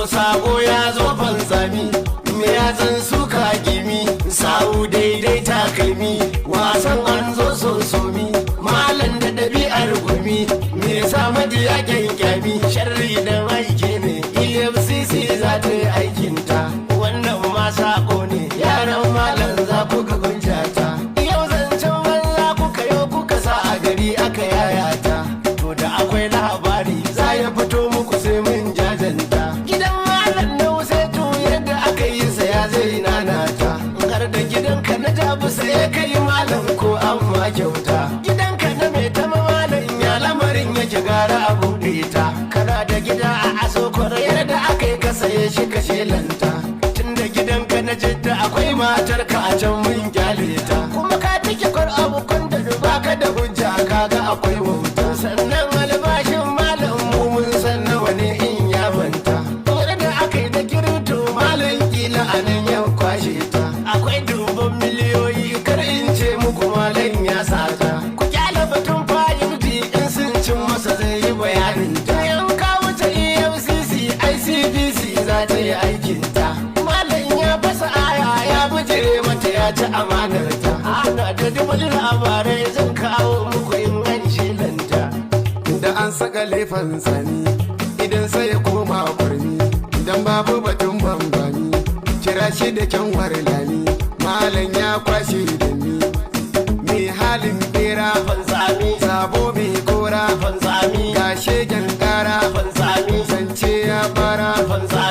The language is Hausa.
sako ya zo fanzami me ya zan suka gimi sawu daidai takalmi wasan an zo sosomi malan da ɗabi'ar gumi me yasa madiya kyankyami sharri da maike ne EFCC za ta yi aikinta wannan ma sako ne yaran malam za ku ga gunjata yau zancen banza kuka yau kuka sa a gari aka yayata to da akwai labari za ya fito muku sai mun jajanta gidan malam na Wusaitu yadda aka yi sa ya zai nanata har da gidanka na jabu sai ya kai malam ko amma kyauta gidanka na mai tama malam ya lamarin yake gara a buɗe ta kana da gida a Asokoro yadda aka yi ka saye shi ka shelanta tunda gidanka na Jidda akwai matarka a can mun gyale ta kuma ka tike kwar abokan da baka da hujja kaga akwai wauta sannan albashin malam mu mun san nawa ne in ya manta yadda aka yi da kirito malam kila a nan yau kwashe ta akwai dubban miliyoyi kar in ce muku malam ya sata ku kyale batun fahimti in sun cin masa zai yi bayanin ta yanka wuce EFCC ICPC za ta yi aikinta malam ya fasa aya ya bijire mata ya ci amanar ta ana da dubban labarai zan kawo muku in an shelanta da an saka laifin sani idan sai ya koma kurmi idan babu batun bambami kira shi da kyanwar lami malam ya kwashe da ni mai halin bera fanzami sabo mai kora fanzami ga shegen kara fanzami zance ya fara fanzami